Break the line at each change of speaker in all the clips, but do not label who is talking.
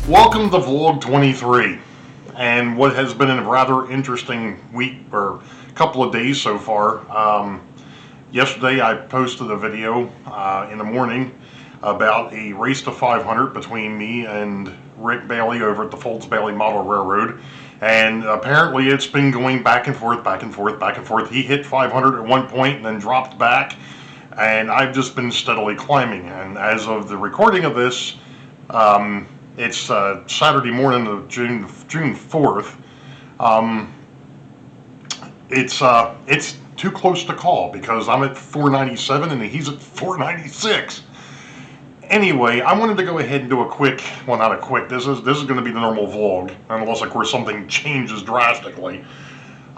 Welcome to Vlog 23, and what has been a rather interesting week, or couple of days so far. Yesterday I posted a video in the morning about a race to 500 between me and Rick Bailey over at the Folds Bailey Model Railroad, and apparently it's been going back and forth, back and forth, back and forth. He hit 500 at one point and then dropped back, and I've just been steadily climbing, and as of the recording of this, it's Saturday morning of June 4th. It's too close to call because I'm at 497 and he's at 496. Anyway, I wanted to go ahead and do a quick, well, not a quick, this is going to be the normal vlog, unless of course something changes drastically.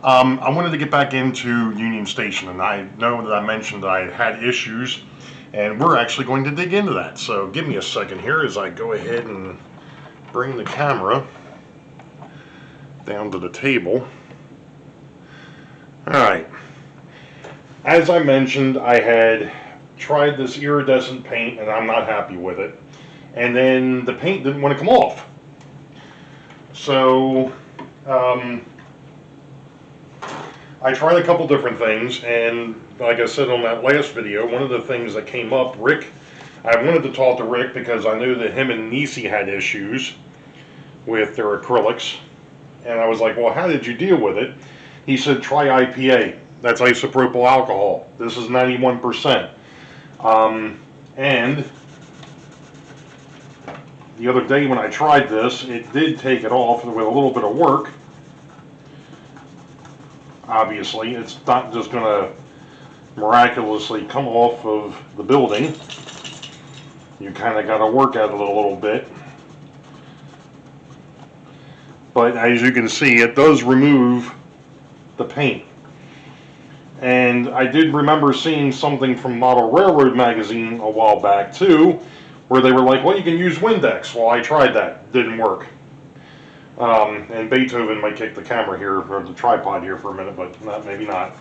I wanted to get back into Union Station, and I know that I mentioned that I had issues, and we're actually going to dig into that. So give me a second here as I go ahead and bring the camera down to the table. Alright, as I mentioned, I had tried this iridescent paint and I'm not happy with it, and then the paint didn't want to come off. So I tried a couple different things, and like I said on that last video, one of the things that came up, I wanted to talk to Rick because I knew that him and Nisi had issues with their acrylics, and I was like, well, how did you deal with it? He said, try IPA. That's isopropyl alcohol. This is 91%. And the other day when I tried this, it did take it off with a little bit of work. Obviously, it's not just going to miraculously come off of the building. You kind of got to work at it a little bit. But as you can see, it does remove the paint. And I did remember seeing something from Model Railroad magazine a while back too, where they were like, well, you can use Windex. Well, I tried that. Didn't work. And Beethoven might kick the camera here, or the tripod here for a minute, but maybe not.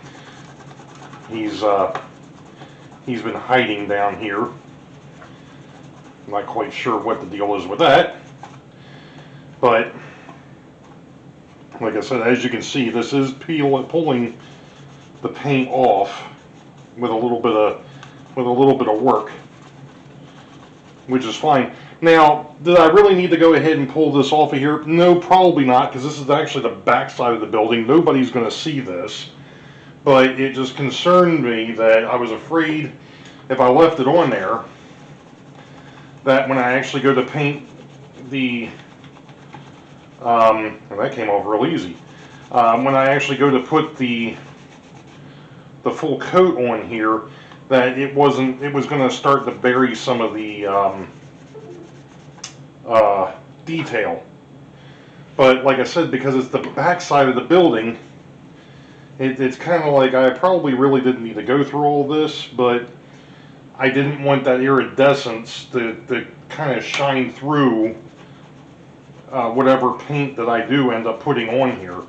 He's been hiding down here. I'm not quite sure what the deal is with that. But like I said, as you can see, this is pulling the paint off with a little bit of work, which is fine. Now, did I really need to go ahead and pull this off of here? No, probably not, because this is actually the back side of the building. Nobody's going to see this, but it just concerned me that I was afraid if I left it on there, that when I actually go to paint the and that came off real easy. When I actually go to put the full coat on here, that it was going to start to bury some of the detail. But like I said, because it's the back side of the building, it's kind of like I probably really didn't need to go through all this, but I didn't want that iridescence to kind of shine through whatever paint that I do end up putting on here.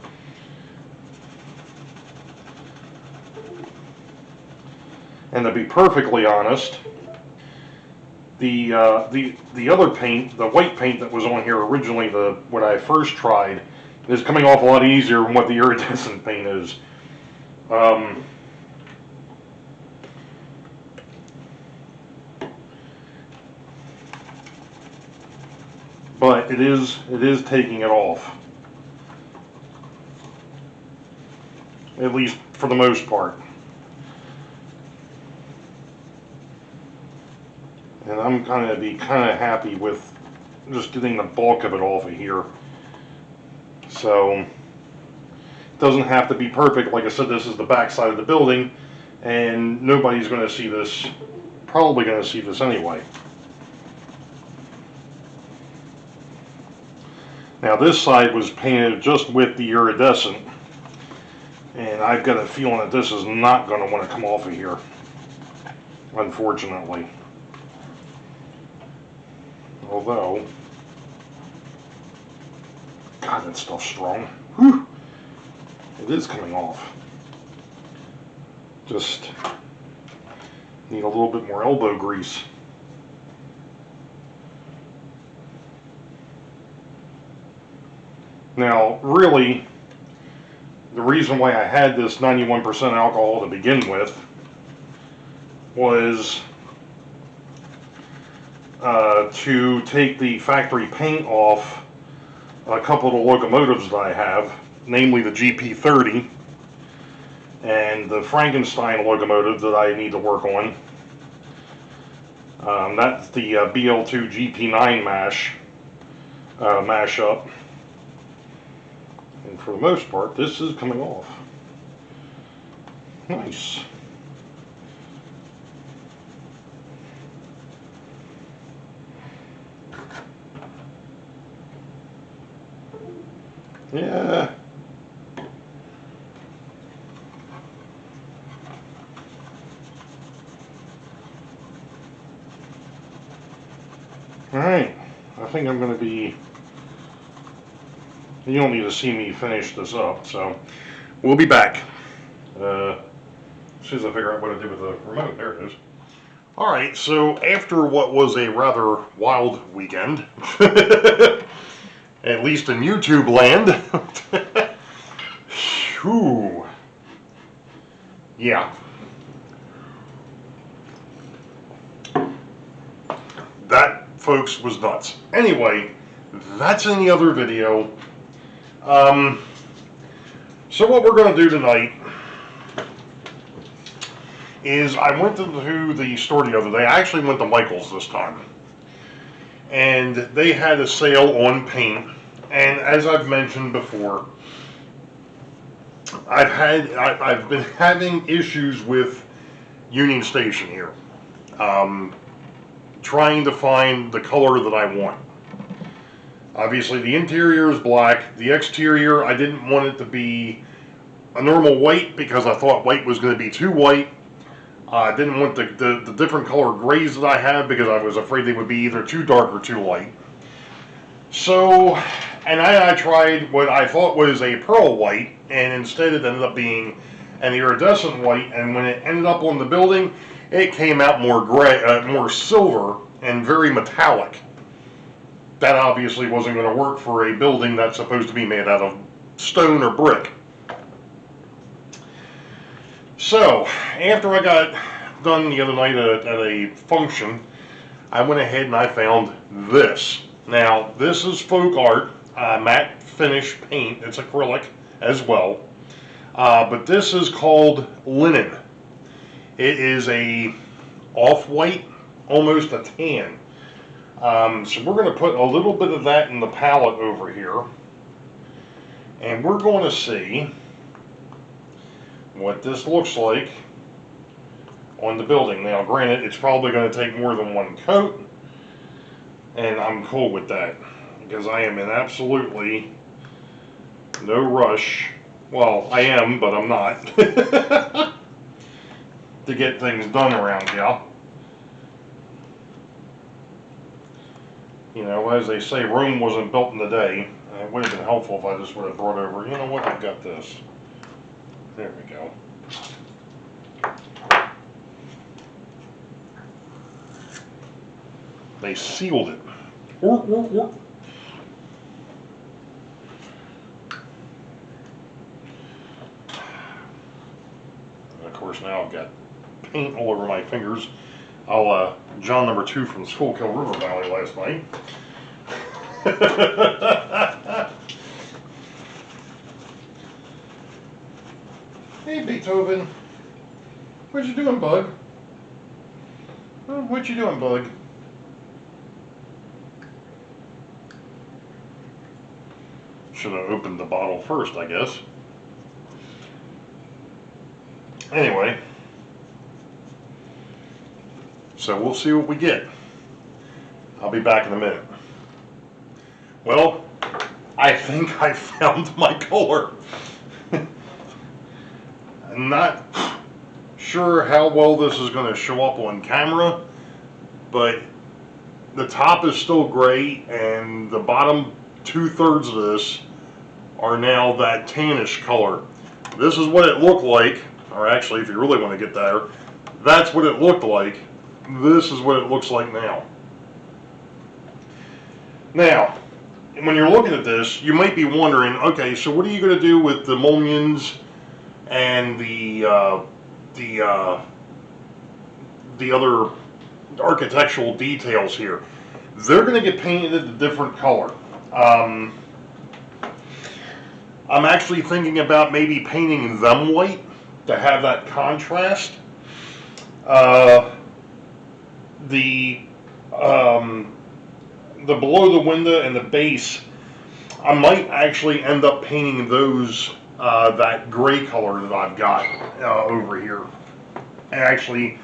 And to be perfectly honest, the other paint, the white paint that was on here originally, what I first tried, is coming off a lot easier than what the iridescent paint is. but it is taking it off, at least for the most part. And I'm kind of happy with just getting the bulk of it off of here. So it doesn't have to be perfect. Like I said, this is the back side of the building, and nobody's going to see this. Probably going to see this anyway. Now this side was painted just with the iridescent, and I've got a feeling that this is not going to want to come off of here, unfortunately. Although, God, that stuff's strong. Whew. It is coming off. Just need a little bit more elbow grease. Now, really, the reason why I had this 91% alcohol to begin with was to take the factory paint off a couple of the locomotives that I have, namely the GP30 and the Frankenstein locomotive that I need to work on. That's the BL2 GP9 mashup. And for the most part, this is coming off. Nice. Yeah. Alright. I think I'm going to be... You don't need to see me finish this up, so we'll be back. As soon as I figure out what to do with the remote. There it is. Alright, so after what was a rather wild weekend, at least in YouTube land, whew, yeah. That, folks, was nuts. Anyway, that's in the other video. So what we're going to do tonight is I went to the store the other day. I actually went to Michael's this time, and they had a sale on paint. And as I've mentioned before, I've been having issues with Union Station here, trying to find the color that I want. Obviously, the interior is black. The exterior, I didn't want it to be a normal white because I thought white was going to be too white. I didn't want the different color grays that I have because I was afraid they would be either too dark or too light. So, and I tried what I thought was a pearl white, and instead it ended up being an iridescent white. And when it ended up on the building, it came out more gray, more silver, and very metallic. That obviously wasn't going to work for a building that's supposed to be made out of stone or brick. So, after I got done the other night at a function, I went ahead and I found this. Now, this is folk art, matte finish paint. It's acrylic as well. But this is called linen. It is a off-white, almost a tan. So we're going to put a little bit of that in the palette over here, and we're going to see what this looks like on the building. Now granted, it's probably going to take more than one coat, and I'm cool with that because I am in absolutely no rush. Well, I am, but I'm not to get things done around here. You know, as they say, Rome wasn't built in a day. It would have been helpful if I just would have brought over, you know what, I've got this. There we go. They sealed it. And of course, now I've got paint all over my fingers. John number 2 from Schuylkill River Valley last night. Hey, Beethoven. What you doing, bug? What you doing, bug? Should have opened the bottle first, I guess. Anyway, so we'll see what we get. I'll be back in a minute. Well, I think I found my color. I'm not sure how well this is going to show up on camera, but the top is still gray and the bottom 2/3 of this are now that tannish color. This is what it looked like, or actually if you really want to get there, that's what it looked like. This is what it looks like now. Now, when you're looking at this, you might be wondering, okay, so what are you going to do with the mullions and the other architectural details here? They're going to get painted a different color. I'm actually thinking about maybe painting them white to have that contrast. The below the window and the base, I might actually end up painting those that gray color that I've got over here, and actually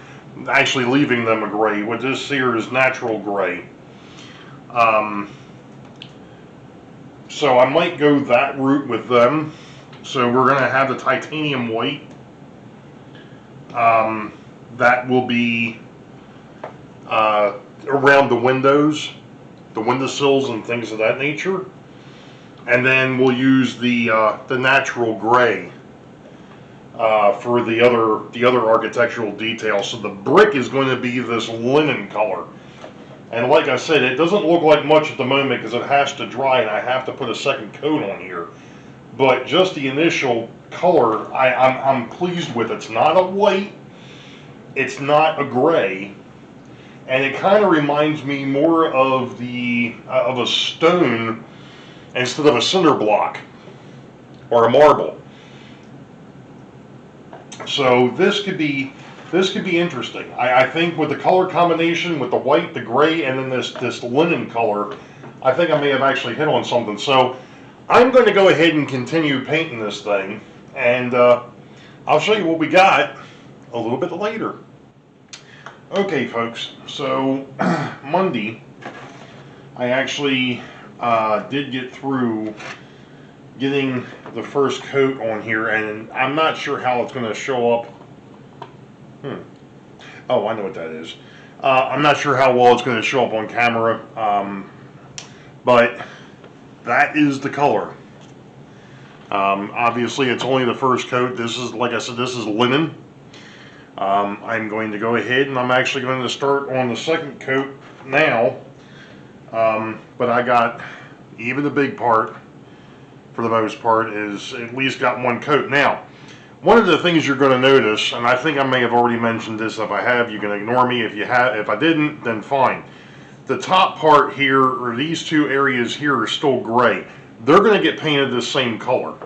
leaving them a gray. What this here is natural gray. So I might go that route with them. So we're going to have the titanium white. That will be around the windows, the windowsills and things of that nature. And then we'll use the natural gray for the other architectural details. So the brick is going to be this linen color. And like I said, it doesn't look like much at the moment because it has to dry and I have to put a second coat on here. But just the initial color, I'm pleased with. It's not a white, it's not a gray, and it kind of reminds me more of of a stone instead of a cinder block or a marble. So this could be interesting. I think with the color combination with the white, the gray, and then this linen color, I think I may have actually hit on something. So I'm going to go ahead and continue painting this thing, and I'll show you what we got a little bit later. Okay, folks, so Monday I actually did get through getting the first coat on here, and I'm not sure how it's going to show up. Oh, I know what that is. I'm not sure how well it's going to show up on camera, but that is the color. Obviously, it's only the first coat. This is, like I said, this is linen. I'm going to go ahead and I'm actually going to start on the second coat now. But I got, even the big part, for the most part, is at least got one coat. Now, one of the things you're going to notice, and I think I may have already mentioned this, if I have, you can ignore me. If I didn't, then fine. The top part here, or these two areas here, are still gray. They're going to get painted the same color.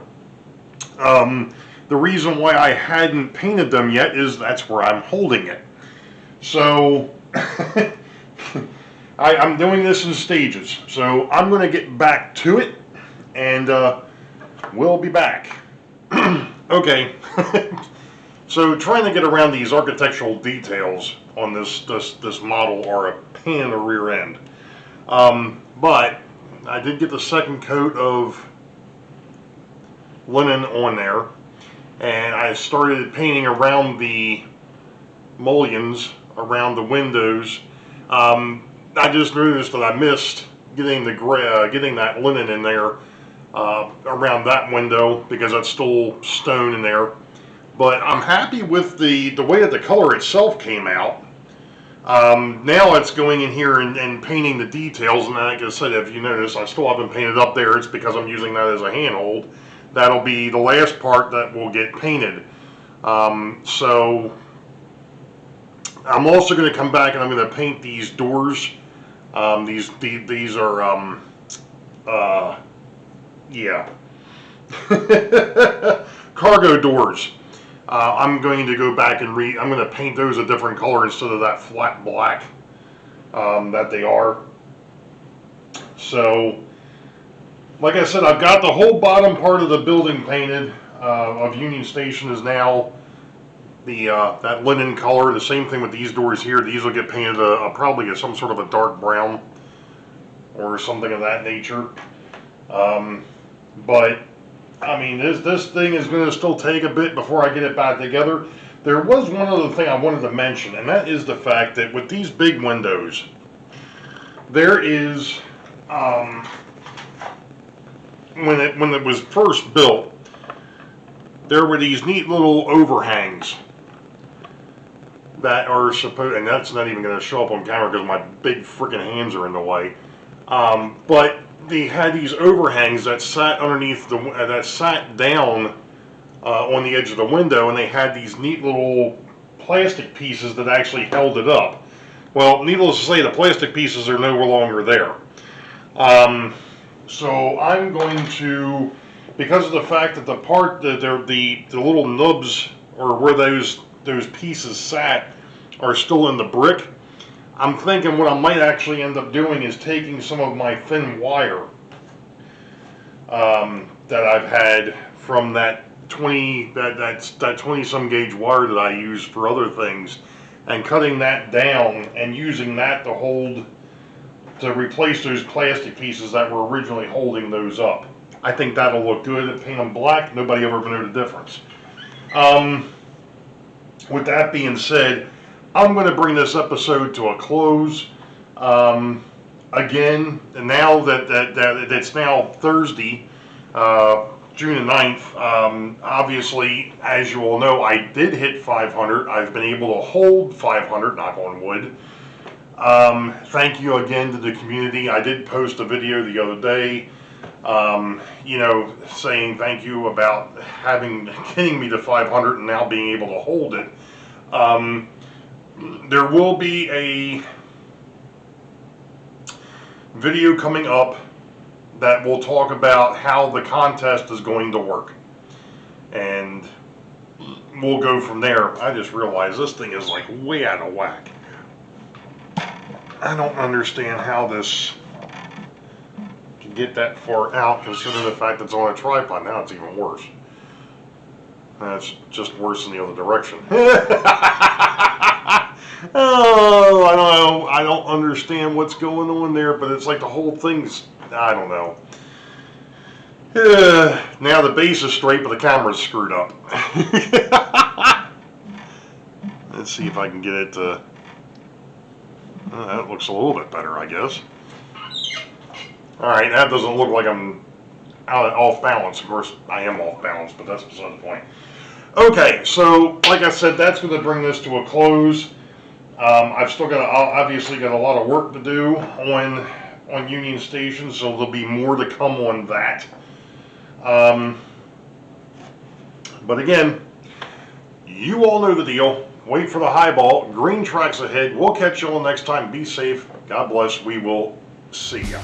The reason why I hadn't painted them yet is that's where I'm holding it. So, I'm doing this in stages. So, I'm going to get back to it, and we'll be back. Okay, so trying to get around these architectural details on this model are a pain in the rear end. But I did get the second coat of linen on there, and I started painting around the mullions, around the windows. I just noticed that I missed getting the gray, getting that linen in there. Around that window because that's still stone in there, but I'm happy with the way that the color itself came out. Now it's going in here and painting the details, and like I said, if you notice, I still haven't painted up there. It's because I'm using that as a handhold. That'll be the last part that will get painted. So I'm also going to come back and I'm going to paint these doors. These are Yeah. Cargo doors. I'm going to go back and I'm going to paint those a different color instead of that flat black that they are. So, like I said, I've got the whole bottom part of the building painted. Of Union Station is now the that linen color. The same thing with these doors here. These will get painted probably some sort of a dark brown or something of that nature. But I mean, this thing is going to still take a bit before I get it back together. There was one other thing I wanted to mention, and that is the fact that with these big windows, there is when it was first built, there were these neat little overhangs that are supposed, and that's not even going to show up on camera because my big freaking hands are in the way. But they had these overhangs that sat underneath that sat down on the edge of the window, and they had these neat little plastic pieces that actually held it up. Well, needless to say, the plastic pieces are no longer there. So I'm going to, because of the fact that the little nubs or where those pieces sat are still in the brick, I'm thinking what I might actually end up doing is taking some of my thin wire that I've had from that 20 some gauge wire that I use for other things, and cutting that down and using that to replace those plastic pieces that were originally holding those up. I think that'll look good. Paint them black, nobody ever knew the difference. With that being said, I'm going to bring this episode to a close. Again, now that it's now Thursday, June the 9th, obviously, as you all know, I did hit 500. I've been able to hold 500, knock on wood. Thank you again to the community. I did post a video the other day, saying thank you about getting me to 500 and now being able to hold it. There will be a video coming up that will talk about how the contest is going to work, and we'll go from there. I just realized this thing is like way out of whack. I don't understand how this can get that far out, considering the fact that it's on a tripod. Now it's even worse. That's just worse in the other direction. Oh, I don't know. I don't understand what's going on there, but it's like the whole thing's, I don't know. Now the base is straight, but the camera's screwed up. Let's see if I can get it to... that looks a little bit better, I guess. Alright, that doesn't look like I'm off balance. Of course, I am off balance, but that's beside the point. Okay, so, like I said, that's going to bring this to a close. I've still obviously got a lot of work to do on Union Station, so there'll be more to come on that. But again, you all know the deal. Wait for the highball. Green tracks ahead. We'll catch you all next time. Be safe. God bless. We will see ya.